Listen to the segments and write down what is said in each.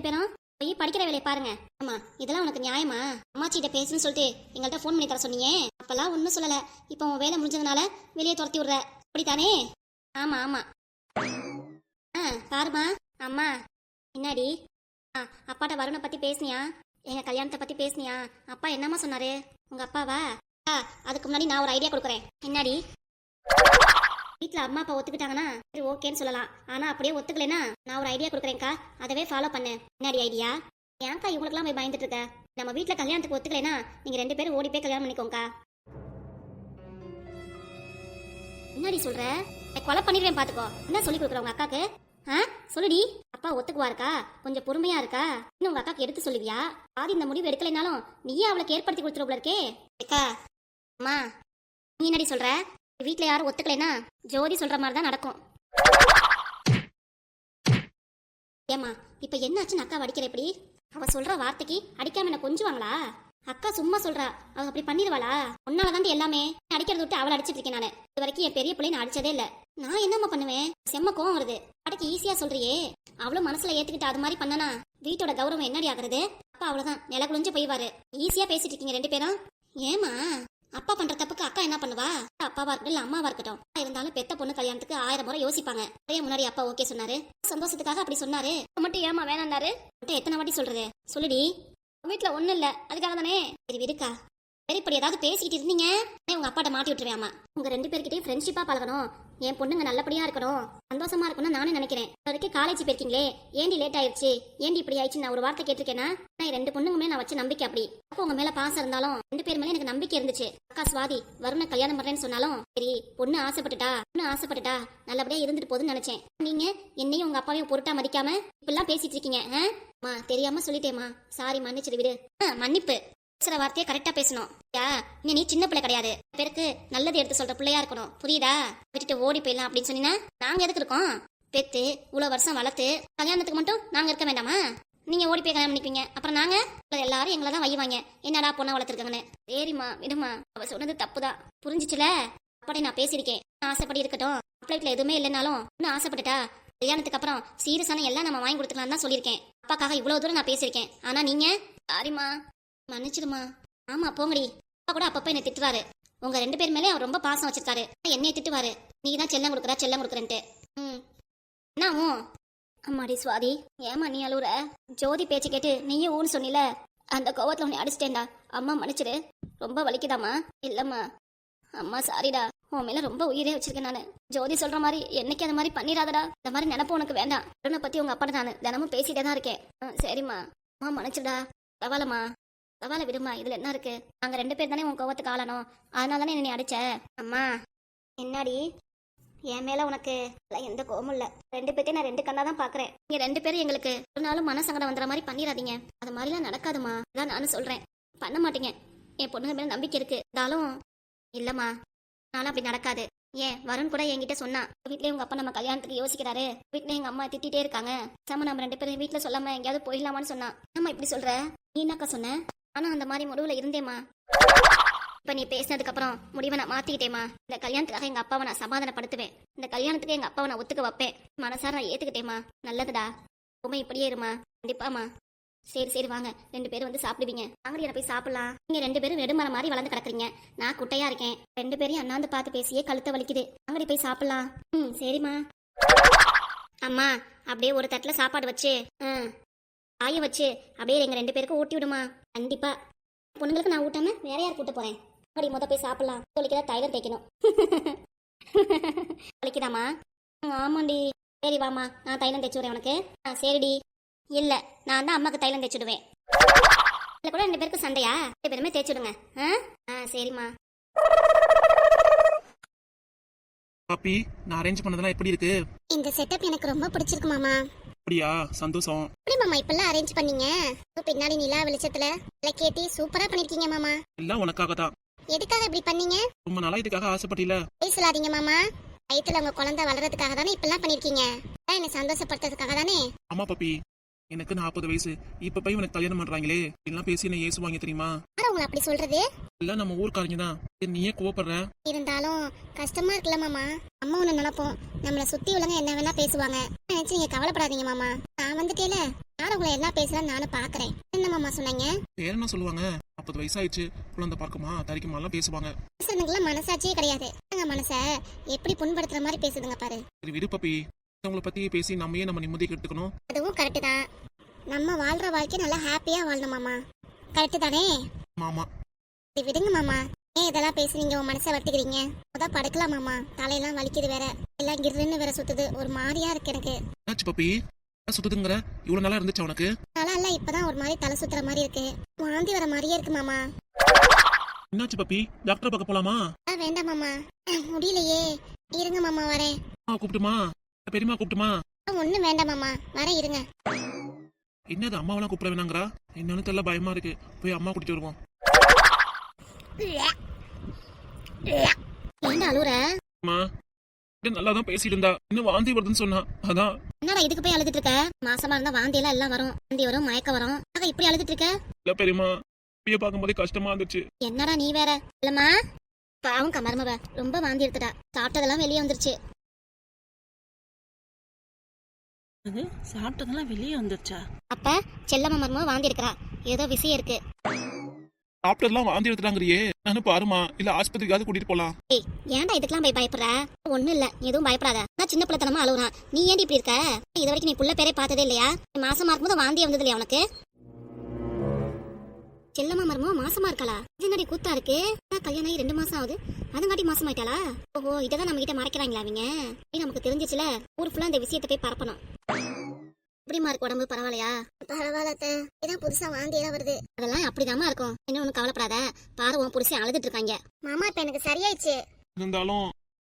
பேரும் போய் படிக்கிற வேலையை பாருங்க. ஆமா, இதெல்லாம் உனக்கு நியாயமா? அம்மாச்சிட்ட பேசுன்னு சொல்லிட்டு எங்கள்கிட்ட ஃபோன் பண்ணி தர சொன்னீங்க. அப்பெல்லாம் ஒன்றும் சொல்லல. இப்போ உன் வேலை முடிஞ்சதுனால வெளியே துரத்தி விடுற, அப்படித்தானே? ஆமா ஆமா. பாருமா. அம்மா என்னாடி? அப்பாட்ட வருணை பத்தி பேசுனியா? எங்க கல்யாணத்தை பத்தி பேசுனியா? அப்பா என்னம்மா சொன்னாரு? உங்க அப்பாவா? அதுக்கு முன்னாடி நான் ஒரு ஐடியா கொடுக்குறேன். என்னடி? வீட்டில் அம்மா அப்பா ஒத்துக்கிட்டாங்கன்னா சரி ஓகேன்னு சொல்லலாம். ஆனால் அப்படியே ஒத்துக்கலைன்னா நான் ஒரு ஐடியா கொடுக்குறேன்க்கா, அதவே ஃபாலோ பண்ணேன். என்னடி ஐடியா? ஏன்க்கா இவங்களுக்குலாம் போய் பயந்துட்டு இருக்க? நம்ம வீட்டில் கல்யாணத்துக்கு ஒத்துக்கலைன்னா நீங்கள் 2 பேரும் ஓடி போய் கல்யாணம் பண்ணிக்கோங்கக்கா. என்னடி சொல்ற? கொலை பண்ணிடுவேன் பார்த்துக்கோ. என்ன சொல்லி கொடுக்குற உங்க அக்காக்கு? சொல்லுடி. அப்பா ஒத்துக்குவாருக்கா? கொஞ்சம் பொறுமையா இருக்கா? இன்னும் உங்க அக்காக்கு எடுத்து சொல்லுவியா? பாதி இந்த முடிவு எடுக்கலைனாலும் நீயே அவளுக்கு ஏற்படுத்தி கொடுத்துருவோம்ல இருக்கே. அக்கா அம்மா நீ என்னடி சொல்ற? வீட்டில் யாரும் ஒத்துக்கலைன்னா ஜோதி சொல்ற மாதிரி தான் நடக்கும். ஏமா இப்ப என்னாச்சுன்னு அக்கா அடிக்கிற? எப்படி அவ சொல்ற வார்த்தைக்கு அடிக்காம என்ன கொஞ்சுவாங்களா? அக்கா சும்மா சொல்றா, அவ அப்படி பண்ணிடுவாளா? உன்னாலதான் எல்லாமே. அடிக்கிறத விட்டு அவளை அடிச்சிட்டு இருக்கேன் நானு. இது வரைக்கும் என் பெரிய பிள்ளை நான் அடிச்சதே இல்ல. நான் என்னம்மா பண்ணுவேன்? செம்ம கோவம் வருது. அடக்கி ஈஸியா சொல்றியே. அவ்வளவு மனசுல ஏத்துக்கிட்டு அது மாதிரி பண்ணனா வீட்டோட கௌரவம் என்னடி ஆகுறது? அப்பா அவ்வளவுதான் நில குளிஞ்சு போய்வாரு. ஈஸியா பேசிட்டு இருக்கீங்க 2 பேரும். ஏமா அப்பா பண்ற தப்புக்கு அக்கா என்ன பண்ணுவா? அப்பாவா இருக்கட்டும் இல்ல அம்மாவா இருக்கட்டும், இருந்தாலும் பெத்த பொண்ணு கல்யாணத்துக்கு 1000 முறை யோசிப்பாங்க. அதே முன்னாடி அப்பா ஓகே சொன்னாரு, சந்தோஷத்துக்காக அப்படி சொன்னாரு. மட்டும் ஏமா வேணாண்டாரு? மட்டும் எத்தனை வாட்டி சொல்றது? சொல்லுடி. வீட்டுல ஒண்ணும் இல்ல, அதுக்காக தானே. சரி விடுக்கா. சரி இப்படி ஏதாவது பேசிக்கிட்டு இருந்தீங்க உங்க அப்பாட்ட மாட்டி விட்டுருவேமா. உங்க 2 பேர்கிட்டயும் ஃப்ரெண்ட்ஷிப்பா பழகணும். என் பொண்ணுங்க நல்லபடியா இருக்கணும், சந்தோஷமா இருக்கணும்னு நானே நினைக்கிறேன். வரைக்கும் காலேஜ் போயிருக்கீங்களே, ஏண்டி லேட் ஆயிடுச்சு, ஏண்டி இப்படி ஆயிடுச்சு நான் ஒரு வார்த்தை கேட்டிருக்கேன்னா? நான் 2 பொண்ணுங்க மேல நான் வச்ச நம்பிக்கை அப்படி. அப்போ உங்க மேல பாசம் இருந்தாலும் 2 பேர் மேல எனக்கு நம்பிக்கை இருந்துச்சு. அக்கா சுவாதி வருண கல்யாணம் பண்றேன்னு சொன்னாலும் சரி பொண்ணு ஆசைப்பட்டுட்டா நல்லபடியா இருந்துட்டு போகுதுன்னு நினைச்சேன். நீங்க என்னையும் உங்க அப்பாவையும் பொருட்டா மதிக்காம இப்பெல்லாம் பேசிட்டு இருக்கீங்க. தெரியாம சொல்லிட்டேமா, சாரி மன்னிச்சிடு விடு. மன்னிப்பு சில வார்த்தையை கரெக்டா பேசணும். நீ சின்ன பிள்ளை கிடையாது, பேருக்கு நல்லது எடுத்து சொல்ற பிள்ளையா இருக்கணும், புரியுதா? விட்டுட்டு ஓடி போயிடலாம் அப்படின்னு சொன்னீங்கன்னா நாங்க எதுக்கு இருக்கோம்? பெத்து இவ்வளவு வருஷம் வளர்த்து கல்யாணத்துக்கு மட்டும் நாங்க இருக்க வேண்டாமா? நீங்க ஓடி போய் கல்யாணம் பண்ணிப்பீங்க, அப்புறம் நாங்க எல்லாரும் எங்களை தான் வைவாங்க. என்னடா பொண்ணா வளர்த்துருக்காங்கன்னு. சரிம்மா விடுமா, அவ சொன்னது தப்புதான், புரிஞ்சிச்சுல? அப்படி நான் பேசியிருக்கேன். ஆசைப்படி இருக்கட்டும், அப்ளைட்ல எதுவுமே இல்லைனாலும் இன்னும் ஆசைப்பட்டுட்டா கல்யாணத்துக்கு அப்புறம் சீரியஸான எல்லாம் நம்ம வாங்கி கொடுத்துக்கலாம் தான் சொல்லியிருக்கேன். அப்பாக்காக இவ்வளவு தூரம் நான் பேசியிருக்கேன். ஆனா நீங்க சாரிம்மா மன்னிச்சிடுமா. ஆமா போங்கடி. அப்பா கூட அப்பப்ப என்ன திட்டுவாரு. உங்க 2 பேர் மேலே அவர் ரொம்ப பாசம் வச்சிருக்காரு. என்னைய திட்டுவாரு, நீ தான் செல்லம் கொடுக்குறேன்ட்டு. என்னாவும்? அம்மாடி சுவாதி ஏமா நீ அழுவுற? ஜோதி பேச்சு கேட்டு நீயும் ஊன்னு சொன்னில, அந்த கோவத்துல உன்னை அடிச்சிட்டேன்டா. அம்மா மன்னிச்சிடு. ரொம்ப வலிக்குதாமா? இல்லம்மா. அம்மா சாரிடா, உன் மேல ரொம்ப உயிரே வச்சிருக்கேன் நானு. ஜோதி சொல்ற மாதிரி என்னைக்கு அந்த மாதிரி பண்ணிடாதடா. இந்த மாதிரி நினைப்பு உனக்கு வேண்டாம். அருணை பத்தி உங்க அப்பா நானு தினமும் பேசிட்டே தான் இருக்கேன். சரிம்மா. அம்மா மன்னிச்சிடா. பரவாயில்லம்மா, பரவாயில்ல விடுமா, இதுல என்ன இருக்கு? நாங்க 2 பேர் தானே உன் கோவத்துக்கு ஆளணும், அதனால தானே என்னை அடிச்ச. அம்மா என்னாடி என் மேல உனக்கு எந்த கோவமும் இல்ல. 2 பேர்த்தையும் நான் 2 கண்ணா தான் பாக்குறேன். நீங்க 2 பேரும் எங்களுக்கு ஒரு நாளும் மனசங்கடம் வந்துற மாதிரி பண்ணிடாதீங்க. அது மாதிரிலாம் நடக்காதுமா. இதான் நானும் சொல்றேன், பண்ண மாட்டீங்க. என் பொண்ணுங்க மேல நம்பிக்கை இருக்கு. இருந்தாலும் இல்லம்மா, நானும் அப்படி நடக்காது. ஏன் வருண் கூட என்கிட்ட சொன்னா, வீட்லயே உங்க அப்பா நம்ம கல்யாணத்துக்கு யோசிக்கிறாரு, வீட்டுல எங்க அம்மா திட்டிட்டே இருக்காங்க, சாம நம்ம 2 பேரும் வீட்டுல சொல்லாம எங்கேயாவது போயிடலாமான்னு சொன்னா. நம்ம இப்படி சொல்ற? நீ என்னக்கா சொன்ன? ஆனா அந்த மாதிரி முடிவுல இருந்தேம்மா. இப்ப நீ பேசினதுக்கு அப்புறம் முடிவை நான் மாத்திக்கிட்டேமா. இந்த கல்யாணத்துக்காக எங்க அப்பாவை நான் சமாதானப்படுத்துவேன். இந்த கல்யாணத்துக்கு எங்க அப்பாவை நான் ஒத்துக்க வைப்பேன். மனசார நான் ஏத்துக்கிட்டேமா. நல்லதுடா, உண்மை இப்படியே இருமா. கண்டிப்பாமா. சரி வாங்க 2 பேரும் வந்து சாப்பிடுவீங்க. வாங்கடி போய் சாப்பிடலாம். நீங்க 2 பேரும் நெடுமரம் மாதிரி வளர்ந்து கிடக்குறீங்க, நான் குட்டையா இருக்கேன். 2 பேரையும் அண்ணாந்து பார்த்து பேசியே கழுத்தை வலிக்குது. வாங்கடி போய் சாப்பிடலாம். சரிம்மா. அம்மா அப்படியே ஒரு தட்டுல சாப்பாடு வச்சு ஆய வச்சு அப்படியே எங்க 2 பேருக்கும் ஊட்டி விடுமா. கண்டிப்பா. பொண்ணுங்களுக்கு நான் ஊட்டாம வேற யார் கூட்டு போறேன்? அப்படி மொத்த போய் சாப்பிடலாம். தொலைக்கதான் தைலம் தேய்க்கணும். தொலைக்குதாமா? ஆமாண்டி. சரி வாமா, நான் தைலம் தேய்ச்சி விடுறேன் உனக்கு. சரிடி. இல்ல நான் தான் அம்மாக்கு தைலம் தேய்ச்சி விடுவேன். இல்ல கூட 2 பேருக்கு சண்டையா? 2 பேருமே தேய்ச்சி விடுங்க. சரிம்மா. பாப்பி, நான் அரேஞ்ச் பண்ணதெல்லாம் எப்படி இருக்கு? இந்த செட்டப் எனக்கு ரொம்ப பிடிச்சிருக்கு மாமா. அப்படியா? சந்தோஷம். எப்படி மாமா இப்பெல்லாம் அரேஞ்ச் பண்ணீங்க? பின்னாடி நிலா வெளிச்சத்துல விளக்கேத்தி சூப்பரா பண்ணிருக்கீங்க மாமா. எல்லாம் உனக்காக தான். எதுக்காக இப்படி பண்ணீங்க? ரொம்ப நாளா இதுக்காக ஆசைப்பட்டீல. பேசலாதீங்க மாமா. வயித்துல உங்க குழந்தை வளர்றதுக்காக தானே இப்பெல்லாம் பண்ணிருக்கீங்க. என்ன சந்தோஷப்படுத்துறதுக்காக தானே. ஆமா பாப்பி, எனக்கு 40 வயசு. இப்ப போய் உனக்கு கல்யாணம் பண்றாங்களே, எல்லாம் பேசி என்ன ஏசுவாங்க தெரியுமா? உங்களை அப்படி சொல்றது? எல்லாம் நம்ம ஊர்க்காரங்க தான். நீயே கோவப்படுற. இருந்தாலும் கஷ்டமா இருக்குல்ல மாமா. அம்மா ஒண்ணு நினைப்போம், நம்மள சுத்தி உள்ளவங்க என்ன வேணா பேசுவாங்க நினைச்சு நீங்க கவலைப்படாதீங்க மாமா. நான் வந்துட்டேல, யாரும் உங்களை என்ன பேசலாம் நானும் பாக்குறேன். என்ன மாமா சொன்னீங்க? வேற என்ன சொல்லுவாங்க, 40 வயசாயிடுச்சு, குழந்தை பார்க்குமா தரிக்குமா எல்லாம் பேசுவாங்க. பேசுறதுக்கெல்லாம் மனசாட்சியே கிடையாது. எங்க மனச எப்படி புண்படுத்துற மாதிரி பேசுதுங்க பாரு. சரி விடு பப்பி, அவங்கள பத்தி பேசி நம்ம நிம்மதி கெடுத்துக்கணும். அதுவும் கரெக்டு தான். நம்ம வாழ்ற வாழ்க்கை நல்லா ஹாப்பியா வாழணும் மாமா. கரெக்டு தானே மாமா? சரி விடுங்க மாமா, ஏன் இதெல்லாம் பேசி நீங்க உன் மனசை வட்டிக்கிறீங்க? அதான் படுக்கலாம் மாமா, தலையெல்லாம் வலிக்குது வேற, எல்லாம் கிருன்னு வேற சுத்துது, ஒரு மாதிரியா இருக்கு எனக்கு. என்னாச்சு பப்பி, சுத்துதுங்கிற? இவ்வளவு நல்லா இருந்துச்சு உனக்கு? நல்லா இல்ல, இப்பதான் ஒரு மாதிரி தலை சுத்துற மாதிரி இருக்கு, வாந்தி வர மாதிரியே இருக்கு மாமா. என்னாச்சு பப்பி, டாக்டர் பார்க்க போலாமா? வேண்டாம் மாமா, முடியலையே. இருங்க மாமா வரேன். கூப்பிட்டுமா? பெரியமா கூப்பிட்டுமா? ஒண்ணும் வேண்டாம் மாமா, வரேன் இருங்க. என்னது அம்மாவெல்லாம் கூப்பிட வேணாங்கிறா? என்னன்னு தெரியல, பயமா இருக்கு. போய் அம்மா கூட்டிட்டு வருவோம். ஏண்டா அழுற? அம்மா நல்லா தான் பேசிட்டு இருந்தா, இன்னும் வாந்தி வருதுன்னு சொன்னா, அதான். என்னடா இதுக்கு போய் அழுதுட்டு இருக்க? மாசமா இருந்தா வாந்தி எல்லாம் வரும், வாந்தி வரும், மயக்கம் வரும். இப்படி அழுதுட்டு இருக்க? இல்ல பெரியமா, பிய பார்க்கும்போதே கஷ்டமா இருந்துச்சு. என்னடா நீ வேற. இல்லம்மா, பாவம் கமர்மவ ரொம்ப வாந்தி எடுத்துட்டா, சாப்பிட்டதெல்லாம் வெளியே வந்துருச்சு. சாப்பிட்டதெல்லாம் வெளியே வந்துருச்சா? அப்ப செல்லம்மா மருமக வாந்தி எடுக்கிறா, ஏதோ விஷயம் இருக்கு. சாப்பிட்டதெல்லாம் வாந்தி எடுத்துட்டாங்கறியே, நானும் பாருமா, இல்ல ஆஸ்பத்திரிக்காவது கூட்டிட்டு போலாம். ஏய் ஏன்டா இதுக்கெல்லாம் போய் பயப்படுற? ஒண்ணும் இல்ல, எதுவும் பயப்படாத. நான் சின்ன பிள்ளைத்தனமா அழுகுறான், நீ ஏன் இப்படி இருக்க? இது வரைக்கும் நீ புள்ள பேரே பார்த்ததே இல்லையா? மாசமா இருக்கும்போது வாந்தி வந்தது இல்லையா உனக்கு? செல்லம்மா மருமக மாசமா இருக்காளா? இது என்னடி கூத்தா இருக்கு? கல்யாணம் ஆகி 2 மாசம் ஆகுது, அதுங்காட்டி மாசமாயிட்டாளா? ஓஹோ, இததான் நம்ம கிட்ட மறைக்கிறாங்களா அவங்க? நமக்கு தெரிஞ்சிச்சுல, ஊர் ஃபுல்லா இந்த விஷயத்தை போய் பரப்பணும். எப்படிமா இருக்கு உடம்பு, பரவாயில்லையா? பரவாயில்ல, இதான் புதுசா வாந்தி எல்லாம் வருது. அதெல்லாம் அப்படிதாம்மா இருக்கும், என்ன ஒண்ணு கவலைப்படாத. பாரு உன் புருஷன் அழுதுட்டு இருக்காங்க. மாமா இப்ப எனக்கு சரியாயிடுச்சு. இருந்தாலும்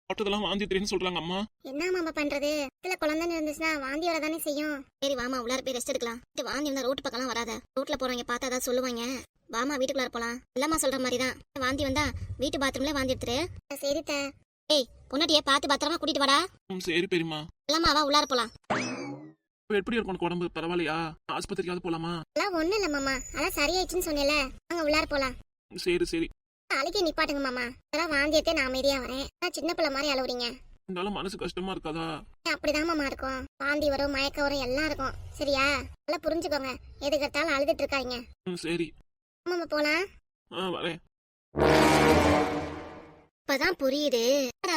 சாப்பிட்டதெல்லாம் வாந்தி தெரியுன்னு சொல்றாங்க அம்மா. என்ன மாமா பண்றது, இதுல குழந்தை இருந்துச்சுன்னா வாந்தி வரதானே செய்யும். சரி வாமா, உள்ளார போய் ரெஸ்ட் எடுக்கலாம். வாந்தி வந்தா ரோட்டு பக்கம்லாம் வராத, ரோட்ல போறவங்க பார்த்தா ஏதாவது சொல்லுவாங்க. வாமா வீட்டுக்குள்ளார போலாம். இல்லம்மா சொல்ற மாதிரிதான், வாந்தி வந்தா வீட்டு பாத்ரூம்ல வாந்தி எடுத்துரு. சரித்த. ஏய் பொன்னாட்டியே பார்த்து பத்திரமா கூட்டிட்டு வாடா. சரி பெரியமா. இல்லம்மா வா உள்ளார போலாம். எப்படி இருக்கும் உனக்கு உடம்பு, பரவாயில்லையா? ஆஸ்பத்திரிக்காவது போலாமா? எல்லாம் ஒண்ணு இல்ல மாமா, அதான் சரியாயிடுச்சுன்னு சொன்னேல, அங்க உள்ளார போலாம். சரி சரி. அழுகி நிப்பாட்டுங்க மாமா, அதெல்லாம் வாந்தி எடுத்தே நான் அமைதியா வரேன். சின்ன பிள்ளை மாதிரி அழுவுறீங்க. இருந்தாலும் மனசு கஷ்டமா இருக்காதா? அப்படிதான் மாமா இருக்கும், வாந்தி வரும், மயக்கம் வரும், எல்லாம் இருக்கும். சரியா? நல்லா புரிஞ்சுக்கோங்க, எதுக்கு எடுத்தாலும் அழுதுட்டு இருக்காங்க. சரி மாமா போலாம். வரேன். இப்பதான் புரியுது,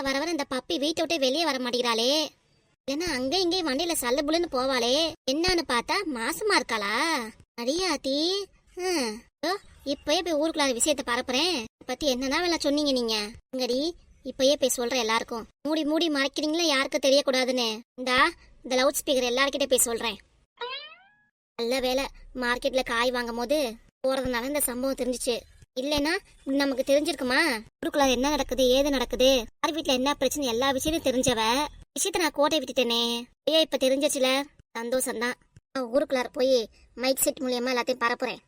வர வர இந்த பப்பி வீட்டை விட்டு வெளியே வர மாட்டேங்கிறாளே. ஏன்னா அங்க இங்கே வண்டியில சல்ல புல்லுன்னு போவாளே, என்னன்னு பார்த்தா மாசமா இருக்காளா? அடியாத்தி. இப்பயே போய் ஊருக்குள்ள விஷயத்த பரப்புறேன். பத்தி என்னதான் வேலை சொன்னீங்க நீங்க? இங்கடி இப்பயே போய் சொல்றேன் எல்லாருக்கும். மூடி மூடி மறைக்கிறீங்களா, யாருக்கு தெரியக்கூடாதுன்னு. இந்த லவுட் ஸ்பீக்கர் எல்லார்கிட்ட போய் சொல்றேன். நல்ல வேலை மார்க்கெட்ல காய் வாங்கும் போது போறதுனால இந்த சம்பவம் தெரிஞ்சிச்சு. இல்லைன்னா நமக்கு தெரிஞ்சிருக்குமா? ஊருக்குள்ள என்ன நடக்குது, ஏது நடக்குது, யார் வீட்டுல என்ன பிரச்சனை, எல்லா விஷயத்தையும் தெரிஞ்சவ விஷயத்த நான் கோட்டை விட்டுட்டேனே. ஐயா இப்ப தெரிஞ்சிச்சுல, சந்தோஷம்தான். ஊருக்குள்ளார போய் மைக் செட் மூலியமா எல்லாத்தையும் பரப்புறேன்.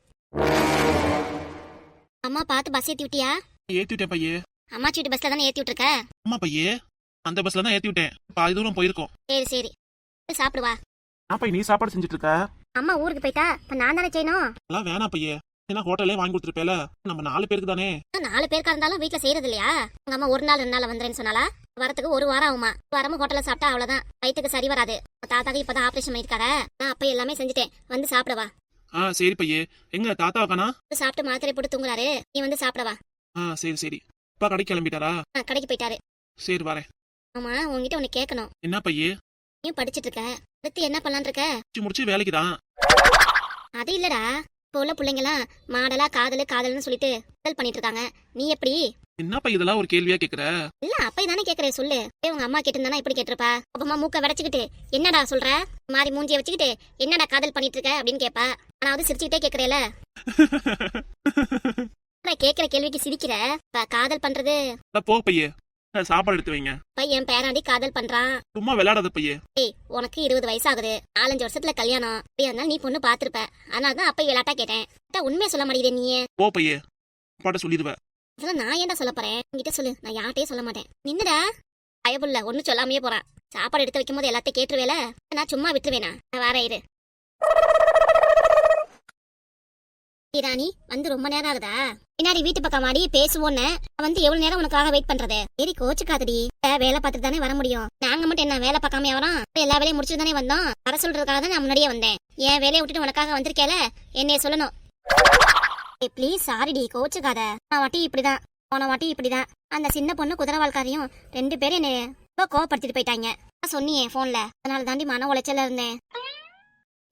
அம்மா பார்த்து பஸ் ஏத்தி விட்டியா? ஏத்தி விட்டேன் பையே. அம்மா வீட்டு பஸ்ல தானே ஏத்தி விட்டுருக்க? அம்மா பையே, அந்த பஸ்ல தான் ஏத்தி விட்டேன். பாதி தூரம் போயிருக்கோம். சரி சரி, சாப்பிடுவா. பைய நீ சாப்பாடு செஞ்சுட்டு இருக்க? அம்மா ஊருக்கு போயிட்டா, இப்ப நான் தானே செய்யணும். எல்லாம் வேணாம் பையே, ஏன்னா ஹோட்டல்லே வாங்கி கொடுத்துருப்பேல, நம்ம 4 பேருக்கு தானே. 4 பேருக்கா இருந்தாலும் வீட்டுல செய்யறது இல்லையா? உங்க அம்மா 1 நாள் 2 நாள் வந்துறேன்னு சொன்னாலா? வரத்துக்கு 1 வாரம் ஆகுமா? வாரமும் ஹோட்டல்ல சாப்பிட்டா அவ்வளவுதான், வயிற்றுக்கு சரி வராது. தாத்தாக்கு இப்பதான் ஆபரேஷன் பண்ணிருக்காரு, நான் அப்ப எல்லாமே செஞ்சுட்டேன், வந்து சாப்பிடவா. சரி பையே. எங்க தாத்தா காணா? சாப்பிட்டு மாத்திரை போட்டு தூங்குறாரு, நீ வந்து சாப்பிடவா. சரி சரி. அப்பா கடைக்கு கிளம்பிட்டாரா? கடைக்கு போயிட்டாரு. சரி வரேன். ஆமா உன்கிட்ட ஒண்ணு கேட்கணும். என்ன பையே? நீ படிச்சிட்டு இருக்க, அடுத்து என்ன பண்ணலான் இருக்க? முடிச்சு வேலைக்கு தான். அது இல்லடா, இப்போ உள்ள பிள்ளைங்கலாம் மாடலா காதல்னு சொல்லிட்டு காதல் பண்ணிட்டு இருக்காங்க. நீ எப்படி? என்னப்பா இதெல்லாம் ஒரு கேள்வியா கேக்குற? இல்ல அப்ப தானே கேக்குறேன், சொல்லு. உங்க அம்மா கேட்டிருந்தானா எப்படி கேட்டிருப்பா? அப்பமா மூக்க வடைச்சுக்கிட்டு என்னடா சொல்ற மாதிரி மூஞ்சிய வச்சுக்கிட்டு என்னடா காதல் பண்ணிட்டு இருக்க அப்படின்னு கேப்பா. ஆனா வந்து சிரிச்சுக்கிட்டே கேக்குறேல. கேக்குற கேள்விக்கு சிரிக்கிற. காதல் பண்றது போ பையே, சாப்பாடு எடுத்து வைங்க. பையன் பேராண்டி காதல் பண்றான். சும்மா விளையாடாத பையே. ஏய் உனக்கு 20 வயசு ஆகுது, 4-5 வருஷத்துல கல்யாணம். அப்படியா இருந்தாலும் நீ பொண்ணு பாத்துருப்ப, அதனாலதான் அப்ப விளையாட்டா கேட்டேன். உண்மையை சொல்ல மாட்டேங்குதே நீ. போ பையே, பாட்ட சொல்லிடுவேன். இதெல்லாம் நான் ஏன்டா சொல்ல போறேன், உங்ககிட்ட சொல்லு, நான் யார்ட்டையும் சொல்ல மாட்டேன். நின்னுடா பயபுள்ள, ஒன்னும் சொல்லாமையே போறான். சாப்பாடு எடுத்து வைக்கும் போது எல்லாத்தையும் கேட்டுருவேல, நான் சும்மா விட்டுருவேனா? நான் வேற இரு. ராணி வந்து ரொம்ப நேரம் ஆகுதா? பின்னாடி வீட்டு பக்கம் மாடி பேசுவோன்னு வந்து எவ்வளவு நேரம் உனக்காக வெயிட் பண்றது? சரி கோச்சுக்காதடி, வேலை பார்த்துட்டு தானே வர முடியும். நாங்க மட்டும் என்ன வேலை பார்க்காம வரோம்? எல்லா வேலையும் முடிச்சுட்டு தானே வந்தோம். வர சொல்றதுக்காக தான் நான் முன்னாடியே வந்தேன். என் வேலையை விட்டுட்டு உனக்காக வந்திருக்கேல, என்னைய சொல்லணும். ப்ளீஸ் சாரிடி, கோச்சுக்காத. நான் வாட்டி இப்படிதான், போன வாட்டி இப்படிதான். அந்த சின்ன பொண்ணு குதிரவாழ்காரையும் 2 பேரும் என்னை ரொம்ப கோவப்படுத்திட்டு போயிட்டாங்க. நான் சொன்னியே போன்ல, அதனால தாண்டி மன உளைச்சல இருந்தேன்.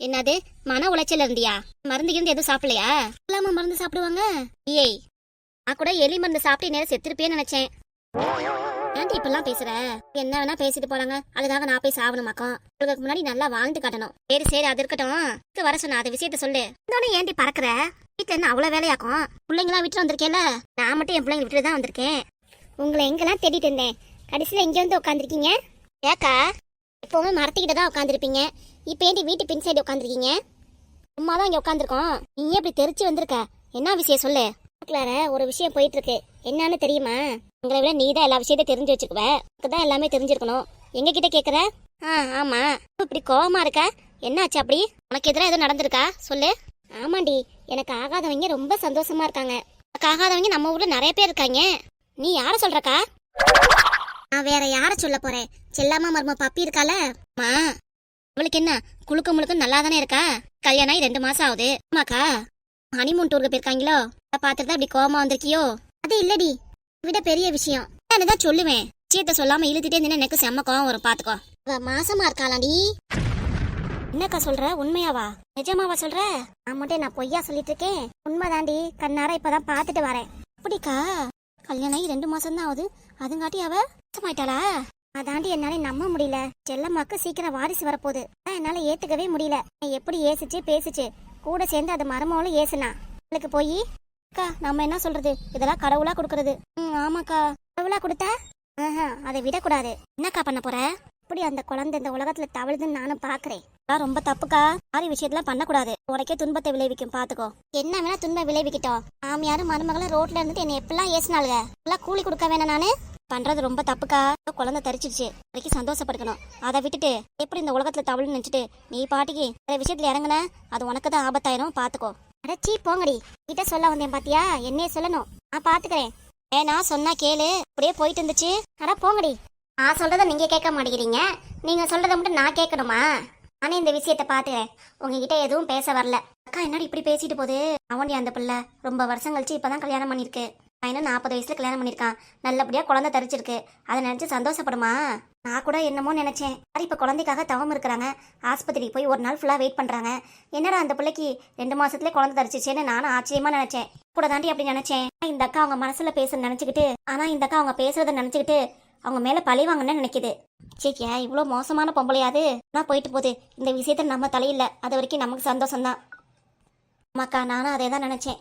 என்னது மன உளைச்சல் இருந்தியா? மருந்து இருந்து எதுவும் சாப்பிடலையா? இல்லாம மருந்து சாப்பிடுவாங்க? ஏய், நான் கூட எலி மருந்து சாப்பிட்டு நேரம் செத்துருப்பேன்னு நினைச்சேன். ஏன்டி இப்பெல்லாம் பேசுற? என்ன வேணா பேசிட்டு போறாங்க, அதுக்காக நான் போய் சாவணுமாக்கும்? உங்களுக்கு முன்னாடி நல்லா வாழ்ந்து காட்டணும். சரி சரி, அது இருக்கட்டும். வர சொன்ன அந்த விஷயத்த சொல்லு. இன்னொன்னு ஏன்டி பறக்குற? வீட்டுல என்ன அவ்வளவு வேலையாக்கும்? பிள்ளைங்களாம் விட்டு வந்திருக்கேன்ல, நான் மட்டும் என் பிள்ளைங்க விட்டுட்டு தான் வந்திருக்கேன். உங்களை எங்கெல்லாம் தேடிட்டு இருந்தேன், கடைசியில இங்க வந்து உட்காந்துருக்கீங்க. ஏக்கா, எப்பவுமே மரத்துக்கிட்ட தான் உட்காந்துருப்பீங்க. இப்ப ஏன்டி வீட்டு பின் சைடு உட்காந்துருக்கீங்க? சும்மா தான் இங்க உட்காந்துருக்கோம். நீ எப்படி தெரிச்சு வந்திருக்க? என்ன விஷயம் சொல்லு. வீட்டுல ஒரு விஷயம் போயிட்டு இருக்கு, என்னன்னு தெரியுமா? உங்களை விட நீ தான் எல்லா விஷயத்தையும் தெரிஞ்சு வச்சுக்குவ. உனக்கு தான் எல்லாமே தெரிஞ்சிருக்கணும். எங்க கிட்ட கேக்குற? ஆமா. இப்படி கோவமா இருக்க, என்ன ஆச்சு? அப்படி உனக்கு எதிராக எதுவும் நடந்திருக்கா? சொல்லு. ஆமாண்டி, எனக்கு ஆகாதவங்க ரொம்ப சந்தோஷமா இருக்காங்க. எனக்கு ஆகாதவங்க நம்ம ஊர்ல நிறைய பேர் இருக்காங்க. நீ யார சொல்றக்கா? நான் வேற யார சொல்ல போறேன்? செல்லாமா மர்ம பப்பி இருக்கால, அவளுக்கு என்ன குளுக்க முழுக்க நல்லா தானே இருக்கா? கல்யாணம் ஆகி 2 மாசம் ஆகுது. ஆமாக்கா, ஹனிமூன் டூருக்கு போயிருக்காங்களோ, பாத்துட்டு அப்படி கோவமா வந்திருக்கியோ? அது இல்லடி, விட பெரிய விஷயம். தான் சொல்லுவேன். விஷயத்த சொல்லாம இழுத்துட்டே இருந்தேன்னா எனக்கு செம்ம கோவம் வரும். பாத்துக்கோ. மாசமா இருக்காளாடி. என்னக்கா சொல்ற? உண்மையாவா? நிஜமாவா சொல்ற? நான் பொய்யா சொல்லிட்டு இருக்கேன்? உண்மைதாண்டி, கண்ணார இப்பதான் பாத்துட்டு வரேன். அப்படிக்கா? கல்யாணம் ஆகி 2 மாசம் தான் ஆகுது, அதுங்காட்டி அவ மாட்டாளா? அதாண்டி என்னால நம்ப முடியல. செல்லம்மாக்கு சீக்கிரம் வாரிசு வரப்போகுது, என்னால ஏத்துக்கவே முடியல. எப்படி ஏசிச்சு பேசிச்சு, கூட சேர்ந்து அது மரமாவும் ஏசுனா. அவளுக்கு போய் அக்கா நம்ம என்ன சொல்றது, இதெல்லாம் கடவுளா கொடுக்கறது. ஆமாக்கா, கடவுளா கொடுத்தா அதை விடக்கூடாது. என்னக்கா பண்ண போற? இப்படி அந்த குழந்தை இந்த உலகத்துல தவழுதுன்னு நானும் பாக்குறேன். ரொம்ப தப்புக்கா. மாதிரி விஷயத்துல பண்ணக்கூடாது. உனக்கே துன்பத்தை விளைவிக்கும், பாத்துக்கோ. என்ன வேணா துன்பம் விளைவிக்கிட்டோம். மாமியாரும் மருமகளும் ரோட்ல இருந்துட்டு என்னை எப்பெல்லாம் ஏசினாளுங்க, எல்லாம் கூலி கொடுக்க வேணா? நானு பண்றது ரொம்ப தப்புக்கா. குழந்தை தரிச்சிருச்சு, வரைக்கும் சந்தோஷப்படுக்கணும். அதை விட்டுட்டு எப்படி இந்த உலகத்துல தவளுன்னு நினைச்சிட்டு நீ பாட்டிக்கு இந்த விஷயத்துல இறங்குன, அது உனக்கு தான் ஆபத்தாயிரும், பாத்துக்கோ. அடச்சி போங்கடி, கிட்ட சொல்ல வந்தேன் பாத்தியா? என்னையே சொல்லணும், நான் பாத்துக்கிறேன். நான் சொன்னா கேளு. அப்படியே போயிட்டு இருந்துச்சு. அட போங்கடி. நான் சொல்றத நீங்க கேட்க மாட்டேங்கிறீங்க, நீங்க சொல்றத மட்டும் நான் கேட்கணுமா? நானே இந்த விஷயத்த பாத்துக்கிறேன், உங்ககிட்ட எதுவும் பேச வரல. அக்கா என்னடி இப்படி பேசிட்டு போகுது? அவன்டி அந்த பிள்ளை ரொம்ப வருஷம் கழிச்சு இப்பதான் கல்யாணம் பண்ணிருக்கு. பையனும் 40 வயசுல கல்யாணம் பண்ணிருக்கான். நல்லபடியா குழந்தை தரிச்சிருக்கு. அதை நினைச்சு சந்தோஷப்படுமா? நான் கூட என்னமோ நினைச்சேன். இப்ப குழந்தைக்காக தவம் இருக்கிறாங்க, ஆஸ்பத்திரிக்கு போய் ஒரு நாள் ஃபுல்லா வெயிட் பண்றாங்க. என்னடா அந்த பிள்ளைக்கு 2 மாசத்துலயே குழந்தை தரிச்சிச்சேன்னு நானும் ஆச்சரியமா நினைச்சேன். கூட தாண்டி அப்படி நினைச்சேன். இந்த அக்கா அவங்க மனசுல பேச நினைச்சுக்கிட்டு, ஆனா இந்த அக்கா அவங்க பேசுறத நினைச்சுக்கிட்டு அவங்க மேல பழி வாங்கன்னு நினைக்குது. சரியா, இவ்வளவு மோசமான பொம்பளையாது? நான் போயிட்டு போகுது. இந்த விஷயத்த நம்ம தலையில, அது வரைக்கும் நமக்கு சந்தோஷம்தான். அம்மாக்கா, நானும் அதே தான் நினைச்சேன்.